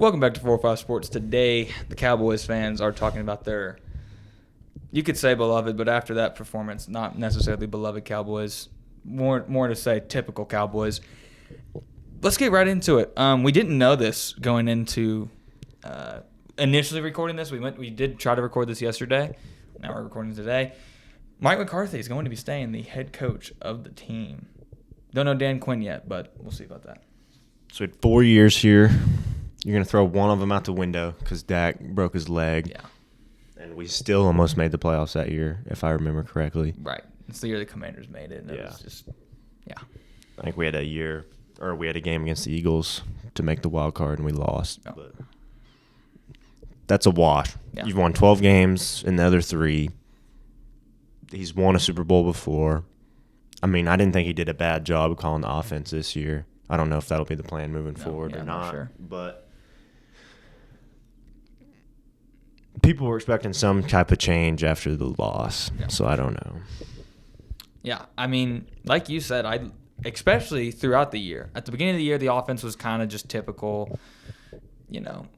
Welcome back to 405 Sports. Today, the Cowboys fans are talking about their, you could say beloved, but after that performance, not necessarily beloved Cowboys. More to say typical Cowboys. Let's get right into it. We didn't know this going into initially recording this. We did try to record this yesterday. Now we're recording today. Mike McCarthy is going to be staying the head coach of the team. Don't know Dan Quinn yet, but we'll see about that. So we had 4 years here. You're going to throw one of them out the window because Dak broke his leg. Yeah. And we still almost made the playoffs that year, if I remember correctly. Right. It's the year the Commanders made it. And it was just, I think we had a game against the Eagles to make the wild card, and we lost. Oh. But that's a wash. Yeah. You've won 12 games in the other 3. He's won a Super Bowl before. I mean, I didn't think he did a bad job of calling the offense this year. I don't know if that'll be the plan moving forward or not. Sure. But people were expecting some type of change after the loss, so I don't know. Yeah, I mean, like you said, especially throughout the year. At the beginning of the year, the offense was kind of just typical, just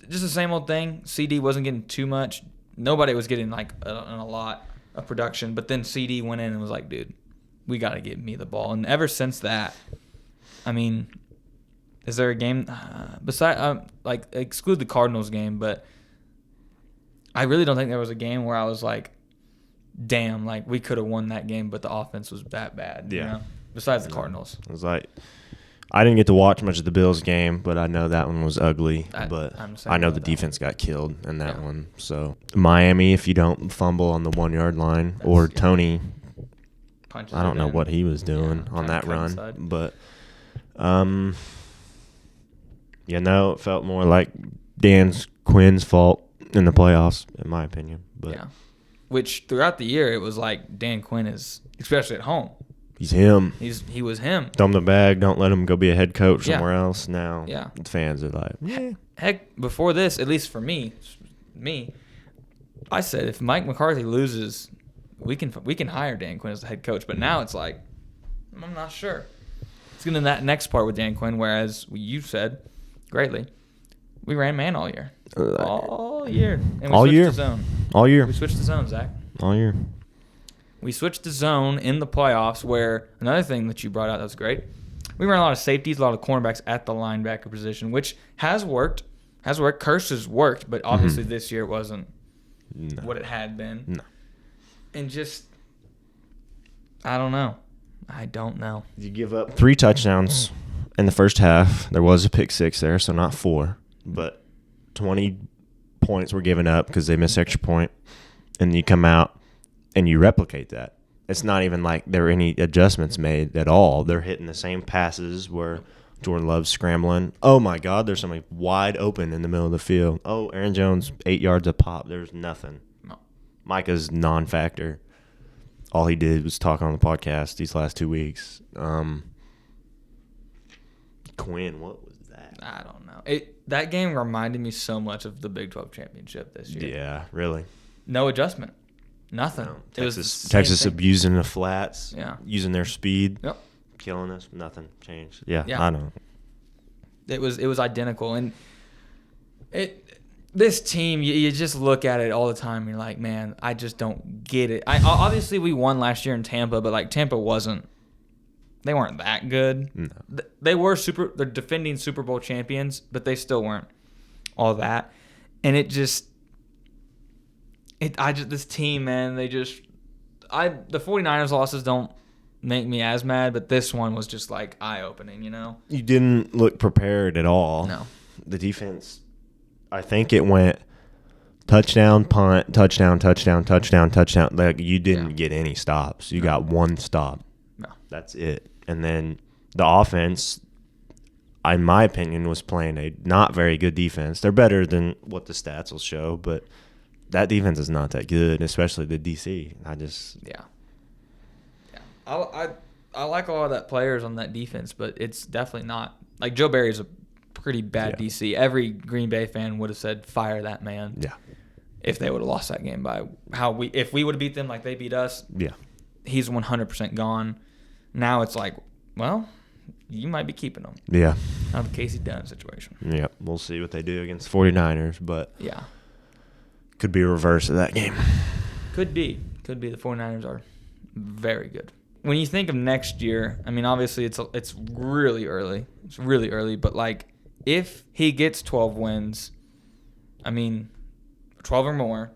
the same old thing. CD wasn't getting too much. Nobody was getting like a lot of production, but then CD went in and was like, dude, we got to get me the ball. And ever since that, I mean, is there a game beside exclude the Cardinals game, but I really don't think there was a game where I was like, damn, like we could have won that game, but the offense was that bad. Yeah. Besides the Cardinals. It was like, I didn't get to watch much of the Bills game, but I know that one was ugly. But I know the defense got killed in that one. So Miami, if you don't fumble on the 1 yard line, or Tony, I don't know what he was doing on that run, inside. but it felt more like Dan Quinn's fault in the playoffs, in my opinion. But which throughout the year it was like Dan Quinn is, especially at home. He's him. He was him. Throw him the bag. Don't let him go be a head coach somewhere else. Now, the fans are like, Heck, before this, at least for me, I said if Mike McCarthy loses, we can hire Dan Quinn as the head coach. But now it's like, I'm not sure. It's going to that next part with Dan Quinn, whereas you said greatly, we ran man all year. All year. And we switched to zone. All year. We switched to zone, Zach. All year. We switched to zone in the playoffs, where another thing that you brought out that was great, we ran a lot of safeties, a lot of cornerbacks at the linebacker position, which has worked. Curse has worked, but obviously this year it wasn't what it had been. No. And just, I don't know. You give up 3 touchdowns in the first half. There was a pick 6 there, so not 4. But 20 points were given up because they missed extra point. And you come out and you replicate that. It's not even like there were any adjustments made at all. They're hitting the same passes where Jordan Love's scrambling. Oh, my God, there's somebody wide open in the middle of the field. Oh, Aaron Jones, 8 yards a pop. There's nothing. No. Micah's non-factor. All he did was talk on the podcast these last 2 weeks. Quinn, what was that? I don't know. That game reminded me so much of the Big 12 championship this year. Yeah, really. No adjustment. Nothing. No. It was Texas abusing the flats. Yeah. Using their speed. Yep. Killing us. Nothing changed. Yeah. Yeah. I know. It was identical, and this team, you just look at it all the time and you're like, man, I just don't get it. Obviously we won last year in Tampa, but like Tampa they weren't that good. No. They're defending Super Bowl champions, but they still weren't all that. And this team, man, the 49ers losses don't make me as mad, but this one was just like eye-opening, You didn't look prepared at all. No. The defense, I think it went touchdown, punt, touchdown, touchdown, touchdown, touchdown. Like you didn't get any stops. You got one stop. No. That's it. And then the offense, in my opinion, was playing a not very good defense. They're better than what the stats will show, but that defense is not that good, especially the DC. I like a lot of that players on that defense, but it's definitely not like Joe Barry's a pretty bad DC. Every Green Bay fan would have said fire that man. Yeah. If they would have lost that game by if we would have beat them like they beat us. Yeah. He's 100% gone. Now it's like, well, you might be keeping him. Yeah. Kind of a Casey Dunn situation. Yep. We'll see what they do against the 49ers, but Yeah. could be a reverse of that game. Could be. The 49ers are very good. When you think of next year, I mean, obviously it's really early. It's really early, but like if he gets 12 wins, I mean, 12 or more,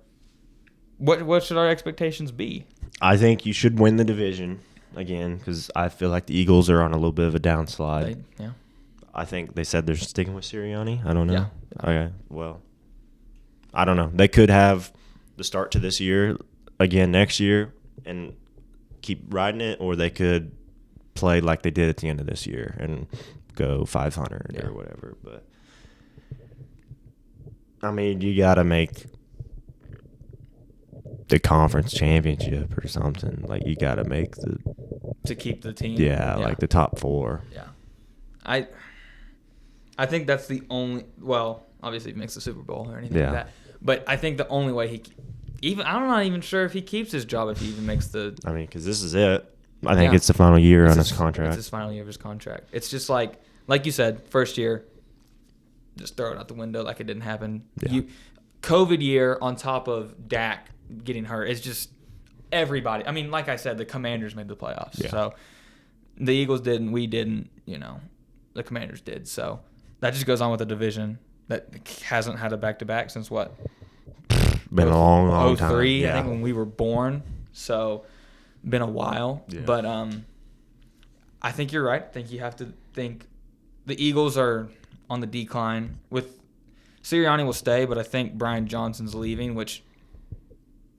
what should our expectations be? I think you should win the division again because I feel like the Eagles are on a little bit of a downslide. Yeah. I think they said they're sticking with Sirianni. I don't know. Yeah. Okay. Well, I don't know. They could have the start to this year again next year and keep riding it, or they could play like they did at the end of this year and go 500 or whatever. But I mean, you got to make the conference championship or something. Like you got to make to keep the team. Yeah, like the top 4. Yeah. I think that's the only. Well, obviously, if he makes the Super Bowl or anything like that. But I think the only way I'm not even sure if he keeps his job if he even makes the. I mean, because this is it. I think it's the final year on his contract. It's his final year of his contract. It's just like you said, first year, just throw it out the window like it didn't happen. Yeah. COVID year on top of Dak getting hurt. It's just everybody. I mean, like I said, the Commanders made the playoffs. Yeah. So the Eagles didn't. We didn't. The Commanders did. So that just goes on with the division that hasn't had a back-to-back since what? Been a long time. 03, I think, when we were born. So been a while. Yeah. But I think you're right. I think you have to think the Eagles are on the decline. With Sirianni will stay, but I think Brian Johnson's leaving, which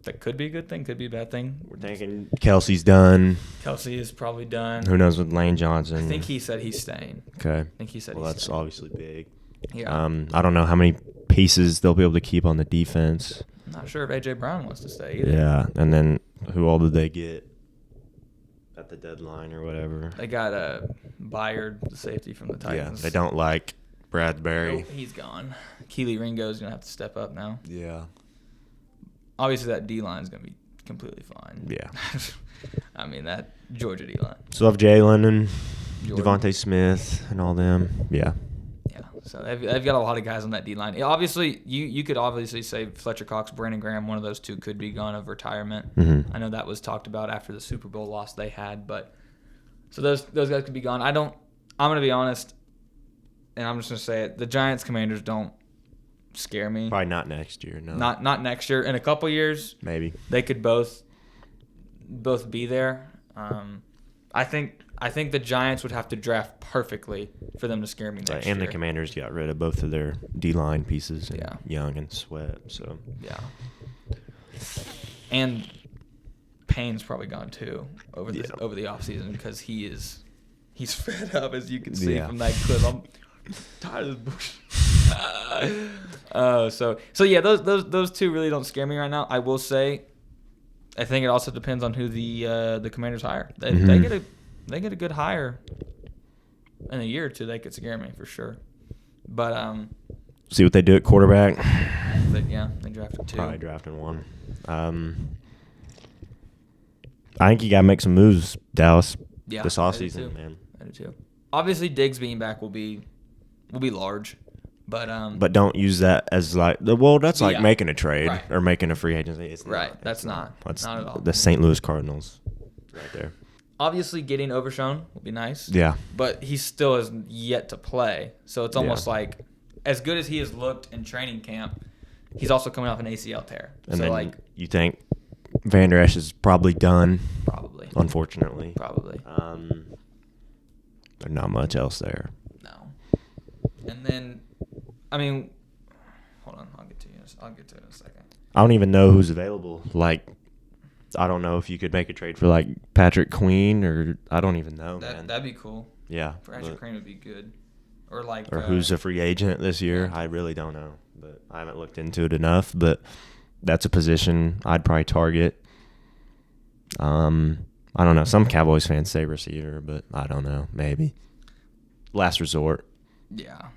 that could be a good thing, could be a bad thing. We're thinking Kelsey's done. Kelsey is probably done. Who knows with Lane Johnson? I think he said he's staying. Okay. I think he said he's that's staying. Obviously big. Yeah. I don't know how many pieces they'll be able to keep on the defense. I'm not sure if A.J. Brown wants to stay either. Yeah, and then who all did they get at the deadline or whatever? They got Byard, the safety from the Titans. Yeah, they don't like Bradbury. Nope, he's gone. Keely Ringo's going to have to step up now. Yeah. Obviously, that D-line is going to be completely fine. Yeah. I mean, that Georgia D-line. So have Jalen and Devontae Smith and all them. Yeah. Yeah. So they've got a lot of guys on that D-line. Obviously, you could obviously say Fletcher Cox, Brandon Graham, one of those two could be gone of retirement. Mm-hmm. I know that was talked about after the Super Bowl loss they had, but so those guys could be gone. I'm going to be honest, and I'm just going to say it. The Giants-Commanders don't scare me. Probably not next year. No. Not next year. In a couple years, maybe they could both be there. I think the Giants would have to draft perfectly for them to scare me next year. And the Commanders got rid of both of their D-line pieces, yeah. Young and Sweat. So yeah, and Payne's probably gone too over the offseason because he's fed up, as you can see from that clip. I'm tired of this bullshit. So yeah, those two really don't scare me right now. I will say, I think it also depends on who the Commanders hire. They get a good hire in a year or two, they could scare me for sure. But see what they do at quarterback. But yeah, they drafted 2. Probably drafting 1. I think you gotta make some moves, Dallas. This offseason, man. I do too. Obviously, Diggs being back will be large. But don't use that as like that's like making a trade or making a free agency. It's not. That's not at all. The St. Louis Cardinals, right there. Obviously, getting Overshown will be nice. Yeah. But he still has yet to play, so it's almost like as good as he has looked in training camp, he's also coming off an ACL tear. And so then you think Van Der Esch is probably done? Probably. Unfortunately. Probably. There's not much else there. No. And then. I mean, hold on. I'll get to it in a second. I don't even know who's available. Like, I don't know if you could make a trade for, like, Patrick Queen or I don't even know, man. That'd be cool. Yeah. Patrick Queen would be good. Or who's a free agent this year. I really don't know. But I haven't looked into it enough. But that's a position I'd probably target. I don't know. Some Cowboys fans say receiver, but I don't know. Maybe. Last resort. Yeah.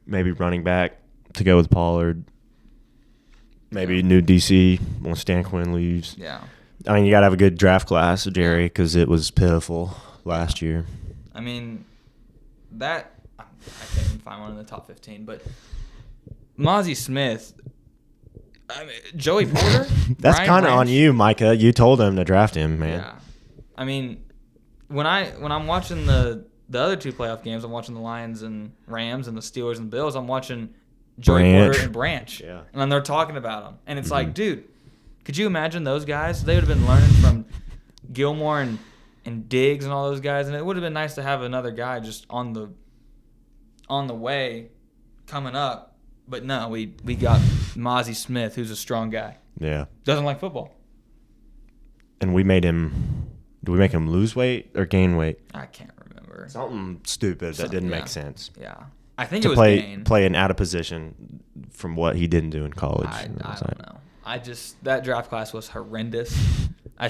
Maybe running back to go with Pollard. Maybe new DC once Stan Quinn leaves. Yeah. I mean, you got to have a good draft class, Jerry, because it was pitiful last year. I mean, that can't even find one in the top 15. But Mozzie Smith, I mean, Joey Porter. That's Brian kind of on Branch. you, Micah. You told him to draft him, man. Yeah, I mean, when I'm watching the other two playoff games, I'm watching the Lions and Rams and the Steelers and Bills. I'm watching Joey Porter and Branch, Yeah. and then they're talking about them, and it's like, dude, could you imagine those guys? They would have been learning from Gilmore and Diggs and all those guys, and it would have been nice to have another guy just on the way coming up. But no, we got Mozzie Smith, who's a strong guy. Yeah. Doesn't like football. And we made him. Did we make him lose weight or gain weight? I can't remember. Something stupid that didn't yeah. make sense. Yeah, I think To it was play gain. an out of position from what he didn't do in college. I don't know. That draft class was horrendous.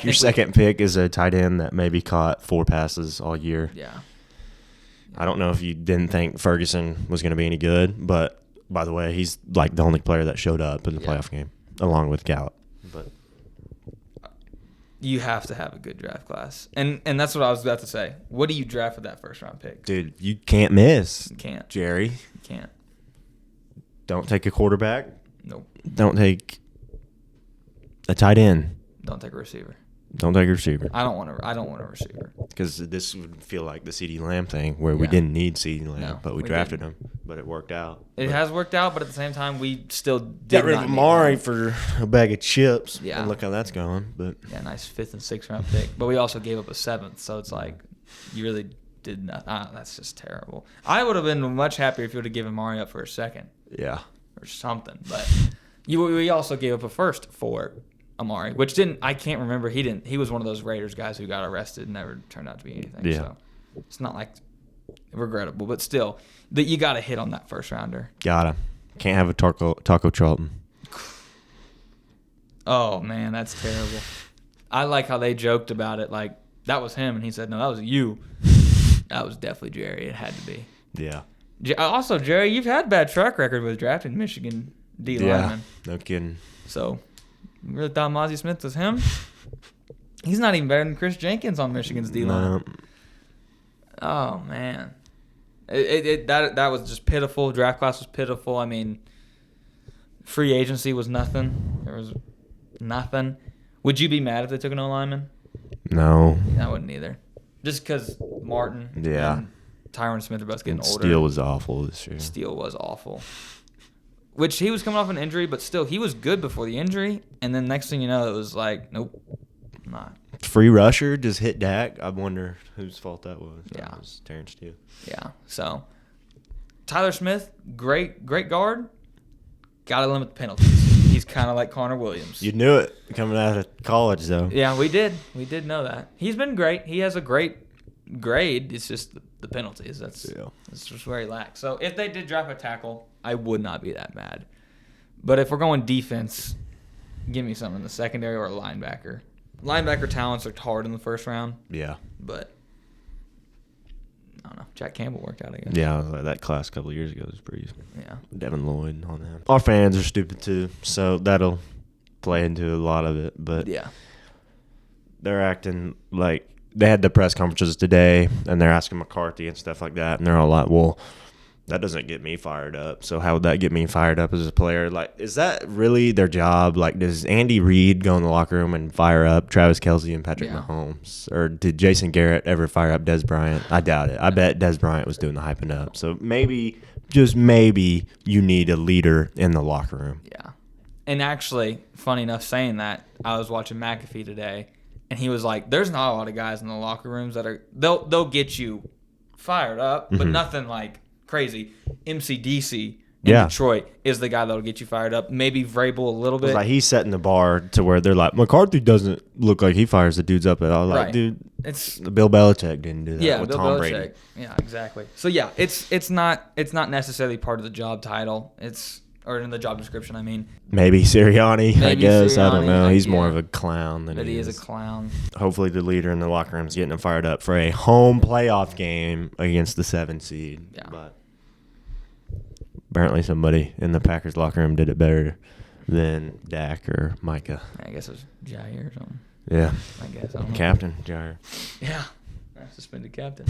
Your second pick is a tight end that maybe caught 4 passes all year. Yeah. I don't know if you didn't think Ferguson was going to be any good, but by the way, he's like the only player that showed up in the playoff game, along with Gallup. But you have to have a good draft class, and that's what I was about to say. What do you draft with that first round pick? dude, you can't miss. You can't. Jerry, You can't. don't take a quarterback. Nope. Don't take a tight end. Don't take a receiver. Don't take a receiver. I don't want a receiver. Because this would feel like the CeeDee Lamb thing where we Yeah. didn't need CeeDee Lamb, No, but we we drafted didn't. him. But it worked out. It has worked out, but at the same time, we still did Got rid of not need Amari him. for a bag of chips. Yeah. And look how that's going. But Yeah, nice 5th and 6th round pick. But we also gave up a 7th, so it's like you really did not. That's just terrible. I would have been much happier if you would have given Amari up for a 2nd yeah. or something. But we also gave up a 1st for Amari, which I can't remember. He was one of those Raiders guys who got arrested and never turned out to be anything. Yeah. So it's not like regrettable, but still, that you got to hit on that first rounder. Gotta. Can't have a Taco Charlton. Oh man, that's terrible. I like how they joked about it, like that was him, and he said, "No, that was you." That was definitely Jerry. It had to be. Yeah. Also, Jerry, you've had bad track record with drafting Michigan D linemen. No kidding. So, you really thought Mozzie Smith was him? He's not even better than Chris Jenkins on Michigan's D line. No. Oh man, that was just pitiful. Draft class was pitiful. I mean, free agency was nothing. There was nothing. Would you be mad if they took an O lineman? No. I wouldn't either. Just because Martin Yeah. and Tyron Smith are both getting older. Steele was awful this year. Steele was awful. Which he was coming off an injury, but still, he was good before the injury. And then next thing you know, it was like, nope, not. Free rusher just hit Dak. I wonder whose fault that was. Yeah. That was Terrence Steele. Yeah. So, Tyler Smith, great guard. Got to limit the penalties. He's kind of like Connor Williams. You knew it coming out of college, though. Yeah, we did. We did know that. He's been great. He has a great grade. It's just the penalties. That's just where he lacks. So if they did draft a tackle, I would not be that mad. But if we're going defense, give me something in the secondary or a linebacker. Linebacker talents are hard in the first round, Yeah. but I don't know. Jack Campbell worked out, I guess. Yeah, that class a couple of years ago was pretty. Yeah. Devin Lloyd on them. Our fans are stupid too, so that'll play into a lot of it. But Yeah. they're acting like they had the press conferences today, and they're asking McCarthy and stuff like that, and they're all like, "Well, that doesn't get me fired up. So how would that get me fired up as a player? Like, is that really their job? Like, does Andy Reid go in the locker room and fire up Travis Kelce and Patrick Mahomes? Or did Jason Garrett ever fire up Des Bryant? I doubt it. I bet Des Bryant was doing the hyping up. So maybe, just maybe, you need a leader in the locker room. Yeah. And actually, funny enough saying that, I was watching McAfee today, and he was like, there's not a lot of guys in the locker rooms that are, they'll get you fired up, but nothing like crazy. MCDC in Detroit is the guy that'll get you fired up. Maybe Vrabel a little bit. Like, he's setting the bar to where they're like, McCarthy doesn't look like he fires the dudes up at all. Like, dude, it's Bill Belichick didn't do that with Bill Tom Belichick. Brady. Yeah, exactly. So yeah, it's not necessarily part of the job title. Or in the job description, I mean. Maybe Sirianni, I guess. I don't know. He's more yeah. of a clown than But he is a clown. Hopefully the leader in the locker room is getting him fired up for a home playoff game against the 7 seed. Yeah. But apparently somebody in the Packers locker room did it better than Dak or Micah. I guess it was Jair or something. Yeah. I guess. I don't know. Captain Jair. Yeah. Suspended captain.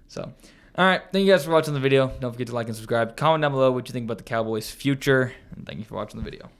So, All right. Thank you guys for watching the video. Don't forget to like and subscribe. Comment down below what you think about the Cowboys' future. And thank you for watching the video.